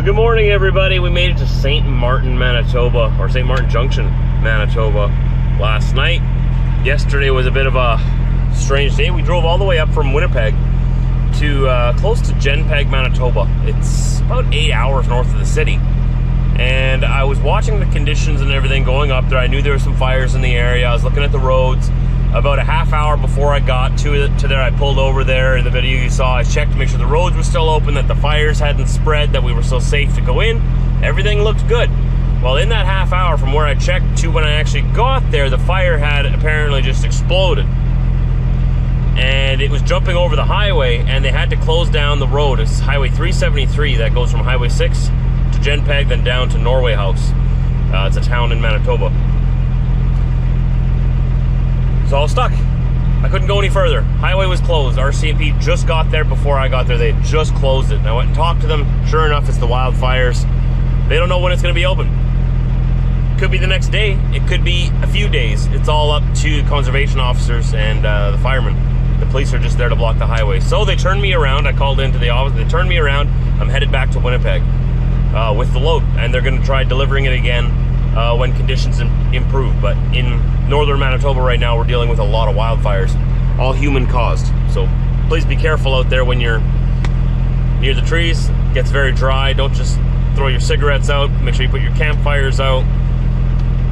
So good morning, everybody. We made it to St. Martin, Manitoba, or St. Martin Junction, Manitoba last night. Yesterday was a bit of a strange day. We drove all the way up from Winnipeg to close to Winnipeg, Manitoba. It's about 8 hours north of the city. And I was watching the conditions and everything going up there. I knew there were some fires in the area. I was looking at the roads. About a half hour before I got to there, I pulled over there. In the video you saw, I checked to make sure the roads were still open, that the fires hadn't spread, that we were still safe to go in. Everything looked good. Well, in that half hour from where I checked to when I actually got there, the fire had apparently just exploded. And it was jumping over the highway, and they had to close down the road. It's Highway 373 that goes from Highway 6 to Winnipeg, then down to Norway House. It's a town in Manitoba. So I was stuck. I couldn't go any further. Highway was closed. RCMP just got there before I got there. They had just closed it. And I went and talked to them. Sure enough, it's the wildfires. They don't know when it's going to be open. Could be the next day. It could be a few days. It's all up to conservation officers and the firemen. The police are just there to block the highway. So they turned me around. I called into the office. They turned me around. I'm headed back to Winnipeg with the load. And they're going to try delivering it again when conditions improve. But in northern Manitoba right now, we're dealing with a lot of wildfires, all human caused. So please be careful out there when you're near the trees. It gets very dry. Don't just throw your cigarettes out. Make sure you put your campfires out.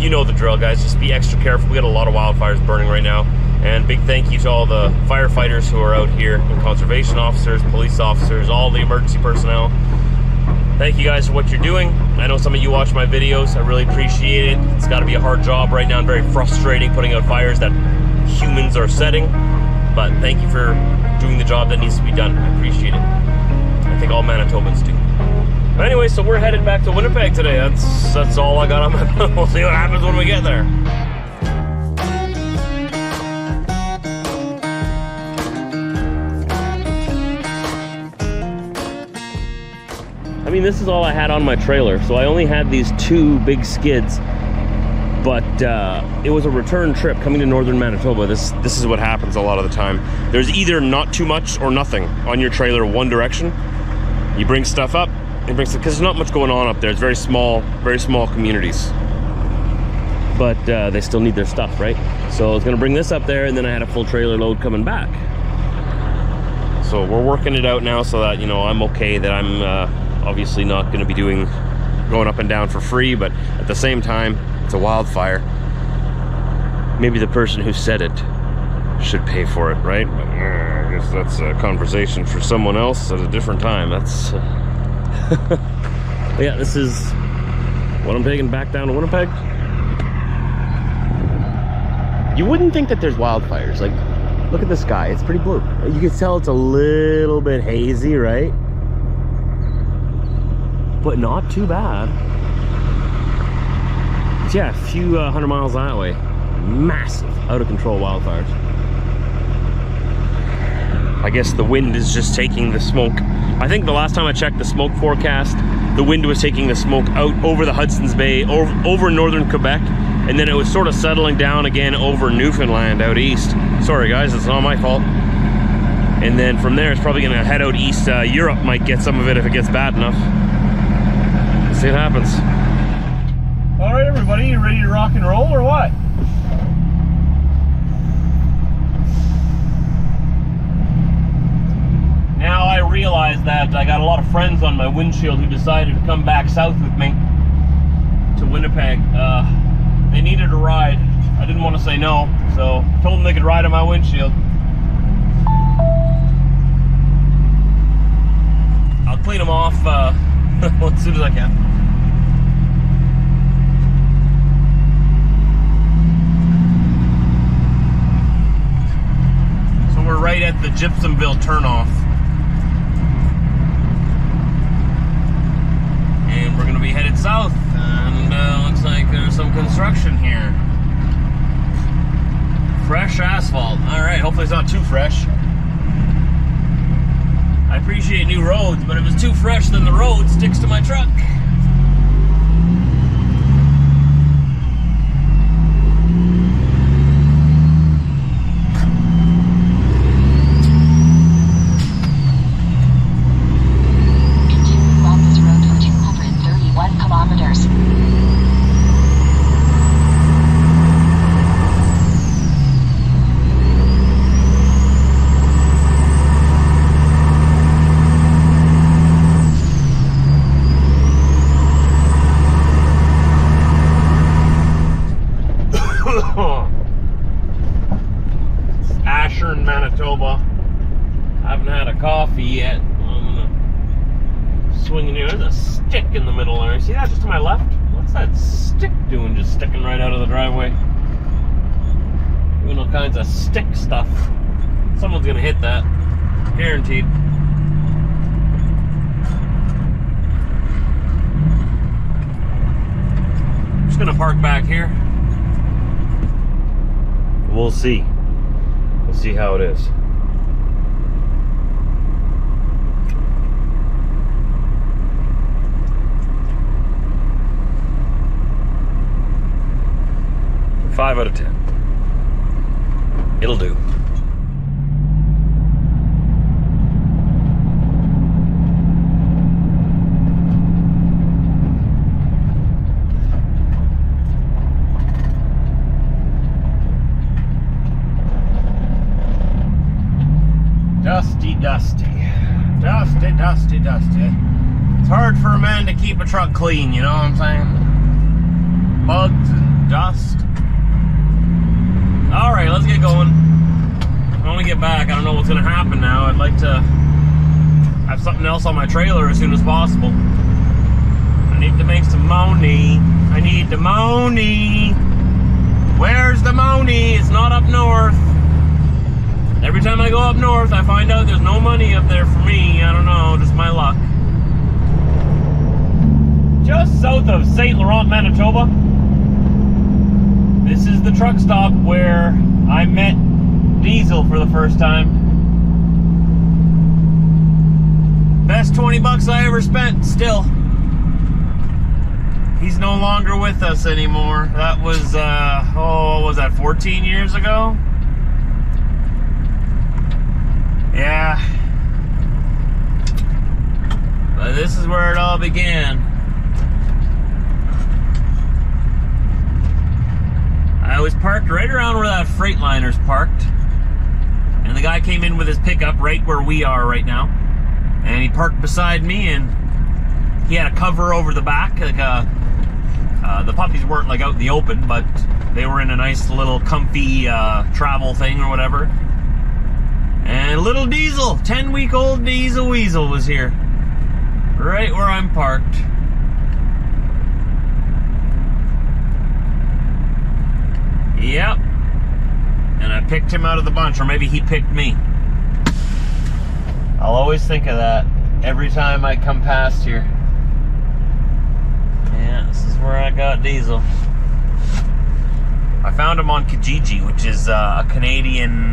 You know the drill, guys. Just be extra careful. We got a lot of wildfires burning right now. And big thank you to all the firefighters who are out here, and conservation officers, police officers, all the emergency personnel. Thank you guys for what you're doing. I know some of you watch my videos. I really appreciate it. It's got to be a hard job right now and very frustrating putting out fires that humans are setting. But thank you for doing the job that needs to be done. I appreciate it. I think all Manitobans do. But anyway, so we're headed back to Winnipeg today. That's all I got on my phone. We'll see what happens when we get there. I mean, this is all I had on my trailer, so I only had these two big skids, but it was a return trip coming to northern Manitoba. This is what happens a lot of the time. There's either not too much or nothing on your trailer one direction. You bring stuff up, because there's not much going on up there. It's very small communities, but they still need their stuff, right? So I was gonna bring this up there, and then I had a full trailer load coming back. So we're working it out now so that, you know, I'm okay, that I'm obviously not going to be going up and down for free, but at the same time, it's a wildfire. Maybe the person who said it should pay for it, right? But I guess that's a conversation for someone else at a different time. That's yeah, this is what I'm taking back down to Winnipeg. You wouldn't think that there's wildfires. Like, look at the sky, it's pretty blue. You can tell it's a little bit hazy, right? But not too bad. But yeah, a few 100 miles that way. Massive, out of control wildfires. I guess the wind is just taking the smoke. I think the last time I checked the smoke forecast, the wind was taking the smoke out over the Hudson's Bay, over northern Quebec, and then it was sort of settling down again over Newfoundland out east. Sorry guys, it's not my fault. And then from there, it's probably gonna head out east. Europe might get some of it if it gets bad enough. See what happens. All right, everybody, you ready to rock and roll or what? Now I realize that I got a lot of friends on my windshield who decided to come back south with me to Winnipeg. They needed a ride. I didn't want to say no, so I told them they could ride on my windshield. I'll clean them off as soon as I can. So we're right at the Gypsumville turnoff. And we're gonna be headed south. And looks like there's some construction here. Fresh asphalt. Alright, hopefully it's not too fresh. I appreciate new roads, but if it's too fresh, then the road sticks to my truck. Continue on this road for 200 swinging here. There's a stick in the middle there. See that just to my left? What's that stick doing just sticking right out of the driveway? Doing all kinds of stick stuff. Someone's gonna hit that. Guaranteed. Just gonna park back here. We'll see. We'll see how it is. Five out of 10. It'll do. Dusty, dusty. Dusty, dusty, dusty. It's hard for a man to keep a truck clean, you know what I'm saying? Bugs and dust. Alright, let's get going. I want to get back. I don't know what's going to happen now. I'd like to have something else on my trailer as soon as possible. I need to make some money. I need the money. Where's the money? It's not up north. Every time I go up north, I find out there's no money up there for me. I don't know, just my luck. Just south of St. Laurent, Manitoba. This is the truck stop where I met Diesel for the first time. Best 20 bucks I ever spent, still. He's no longer with us anymore. That was, what was that, 14 years ago? Yeah. But this is where it all began. I was parked right around where that Freightliner's parked. And the guy came in with his pickup right where we are right now. And he parked beside me, and he had a cover over the back. Like the puppies weren't like out in the open, but they were in a nice little comfy travel thing or whatever. And little Diesel, 10-week-old Diesel Weasel was here. Right where I'm parked. Yep. And I picked him out of the bunch, or maybe he picked me. I'll always think of that every time I come past here. Yeah, this is where I got Diesel. I found him on Kijiji, which is a Canadian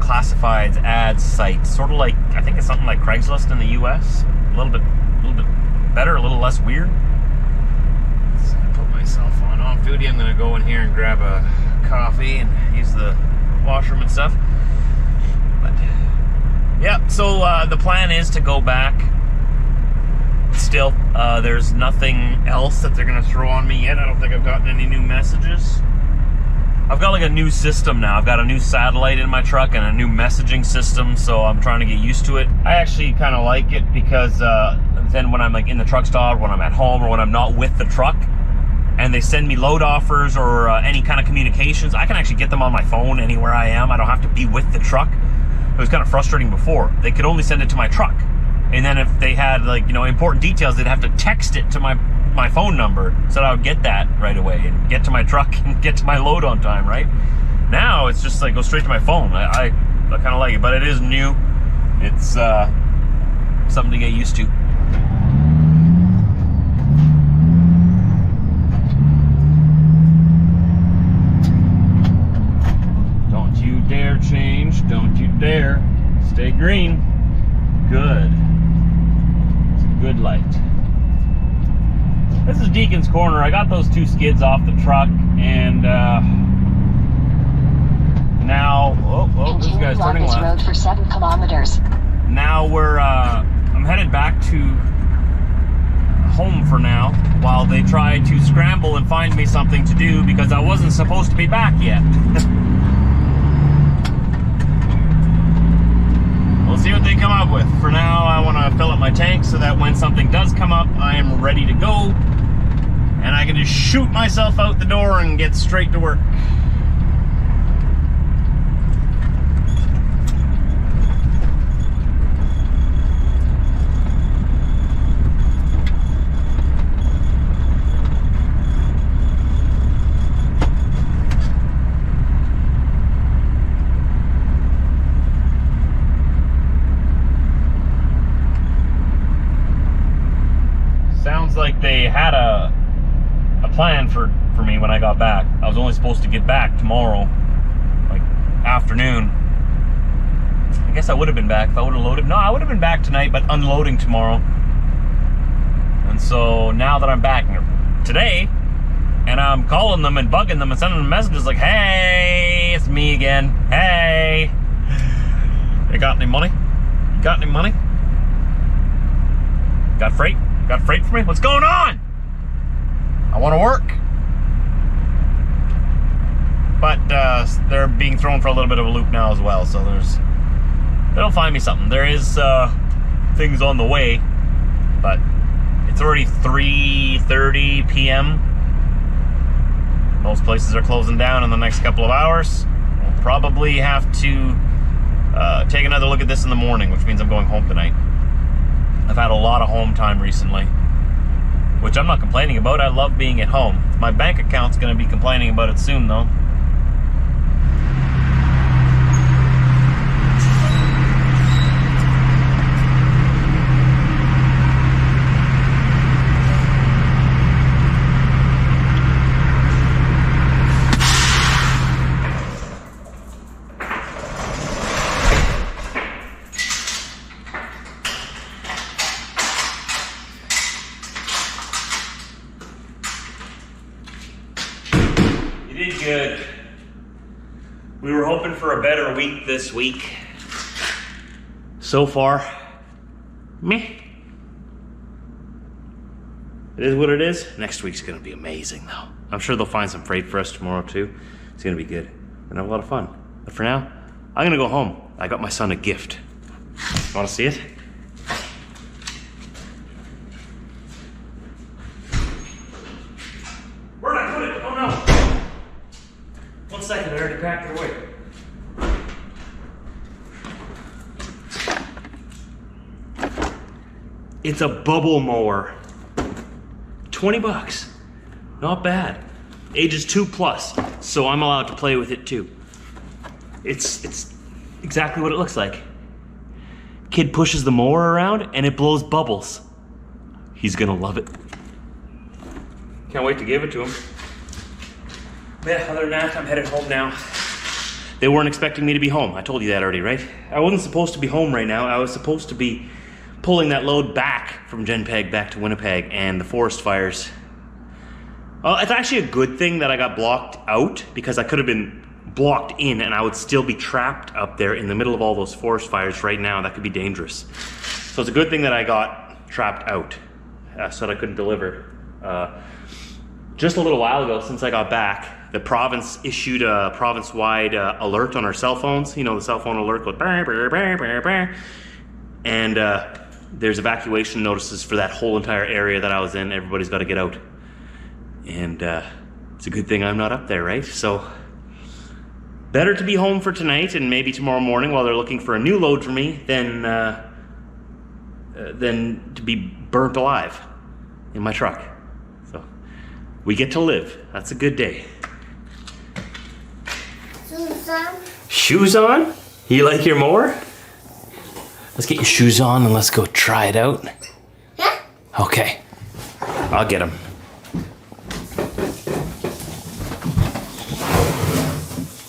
classifieds ads site. Sort of like, I think it's something like Craigslist in the US. A little bit better, a little less weird. So I put myself on off duty. I'm gonna go in here and grab a coffee and use the washroom and stuff. But yeah, so the plan is to go back. Still, there's nothing else that they're gonna throw on me yet. I don't think I've gotten any new messages. I've got like a new system now. I've got a new satellite in my truck and a new messaging system, so I'm trying to get used to it. I actually kind of like it because then when I'm like in the truck stop, when I'm at home, or when I'm not with the truck, and they send me load offers or any kind of communications, I can actually get them on my phone anywhere I am. I don't have to be with the truck. It was kind of frustrating before. They could only send it to my truck. And then if they had like, you know, important details, they'd have to text it to my phone number so that I would get that right away and get to my truck and get to my load on time, right? Now it's just like go straight to my phone. I kind of like it, but it is new. It's something to get used to. Don't you dare change. Don't you dare. Stay green. Good. It's a good light. This is Deacon's Corner. I got those two skids off the truck, and now, this guy's turning left. Road for 7 kilometers. Now I'm headed back to home for now, while they try to scramble and find me something to do because I wasn't supposed to be back yet. We'll see what they come up with. For now, I want to fill up my tank so that when something does come up, I am ready to go. And I can just shoot myself out the door and get straight to work. Sounds like they had a plan for me when I got back. I was only supposed to get back tomorrow, like afternoon. I guess I would have been back if I would have loaded. No, I would have been back tonight, but unloading tomorrow. And so now that I'm back today, and I'm calling them and bugging them and sending them messages like, hey, it's me again. Hey, you got any money? You got any money? Got freight? Got freight for me? What's going on? I want to work. But they're being thrown for a little bit of a loop now as well, so they'll find me something. There is things on the way, but it's already 3:30 p.m. Most places are closing down in the next couple of hours. We'll probably have to take another look at this in the morning, which means I'm going home tonight. I've had a lot of home time recently, which I'm not complaining about. I love being at home. My bank account's going to be complaining about it soon, though. You did good. We were hoping for a better week this week. So far, meh. It is what it is. Next week's gonna be amazing though. I'm sure they'll find some freight for us tomorrow too. It's gonna be good. We're gonna have a lot of fun. But for now, I'm gonna go home. I got my son a gift. Wanna see it? Where'd I put it? Oh no! 1 second, I already packed it away. It's a bubble mower. 20 bucks. Not bad. Ages 2+, so I'm allowed to play with it too. It's exactly what it looks like. Kid pushes the mower around and it blows bubbles. He's gonna love it. Can't wait to give it to him. Yeah, other than that, I'm headed home now. They weren't expecting me to be home. I told you that already, right? I wasn't supposed to be home right now. I was supposed to be pulling that load back from Genpeg back to Winnipeg and the forest fires. Well, it's actually a good thing that I got blocked out, because I could have been blocked in and I would still be trapped up there in the middle of all those forest fires right now. That could be dangerous. So it's a good thing that I got trapped out so that I couldn't deliver. Just a little while ago, since I got back, the province issued a province-wide alert on our cell phones. You know, the cell phone alert goes brr, brr, brr, brr, brr. And there's evacuation notices for that whole entire area that I was in. Everybody's got to get out. And it's a good thing I'm not up there, right? So better to be home for tonight and maybe tomorrow morning while they're looking for a new load for me than to be burnt alive in my truck. So we get to live. That's a good day. Shoes on? Shoes on? You like your mower? Let's get your shoes on and let's go try it out. Yeah? Okay. I'll get them.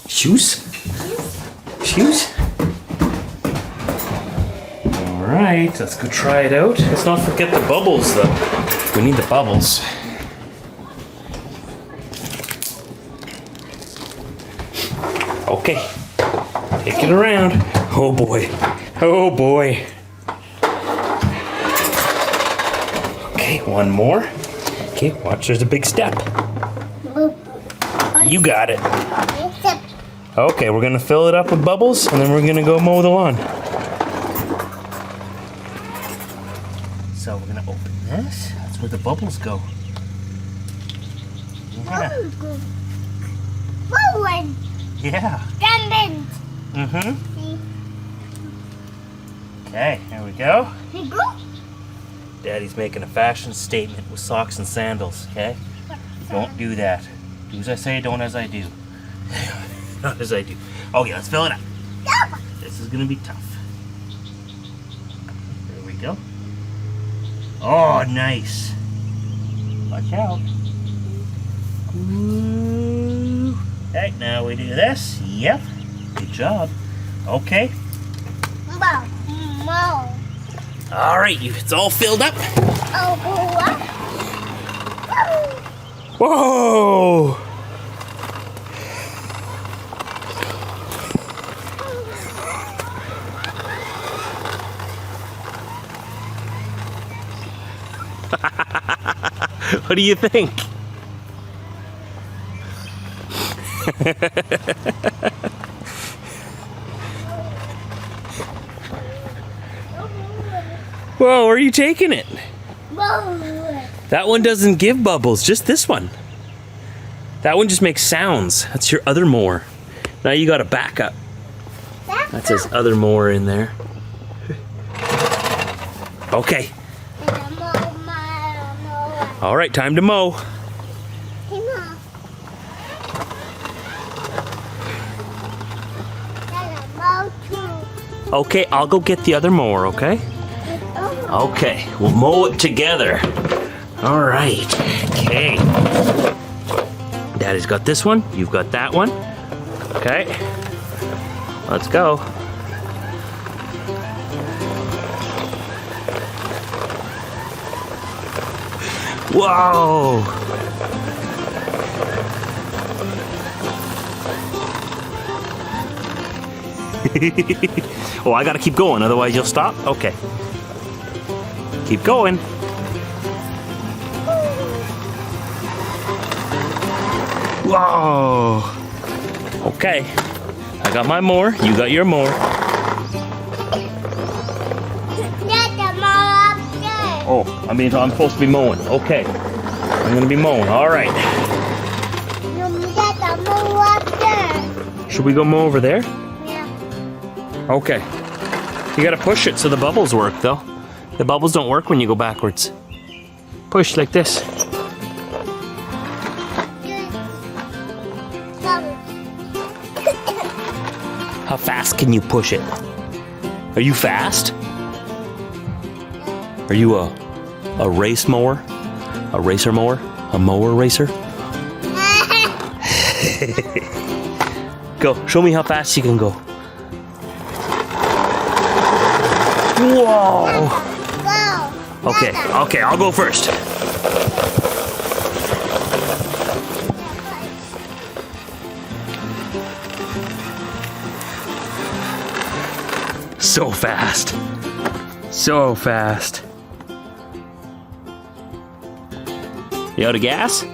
Shoes? Shoes? Alright, let's go try it out. Let's not forget the bubbles though. We need the bubbles. Okay. Take it around. Oh boy. Oh boy. Okay, one more. Okay, watch, there's a big step. You got it. Okay, we're gonna fill it up with bubbles and then we're gonna go mow the lawn. So we're gonna open this. That's where the bubbles go. Yeah. Forward. Yeah. Standing. Mm-hmm. Okay, here we go. Daddy's making a fashion statement with socks and sandals, okay? Don't do that. Do as I say, don't as I do. Not as I do. Okay, let's fill it up. This is gonna be tough. There we go. Oh, nice. Watch out. Ooh. Okay, now we do this. Yep. Good job. Okay. Mom. Mom. All right, it's all filled up. Oh, what? Whoa! What do you think? Whoa, where are you taking it? That one doesn't give bubbles, just this one. That one just makes sounds. That's your other mower. Now you got a backup. That says other mower in there. Okay. All right, time to mow. Okay, I'll go get the other mower, okay? Okay, we'll mow it together. All right, okay. Daddy's got this one, you've got that one. Okay, let's go. Whoa! Oh, I gotta keep going, otherwise you'll stop? Okay. Keep going. Whoa! Okay. I got my mower, you got your mower. Oh, I'm supposed to be mowing. Okay. I'm gonna be mowing. All right. Should we go mow over there? Yeah. Okay. You gotta push it so the bubbles work, though. The bubbles don't work when you go backwards. Push like this. How fast can you push it? Are you fast? Are you a race mower? A racer mower? A mower racer? Go, show me how fast you can go. Whoa! Okay, I'll go first. So fast. So fast. You out of gas?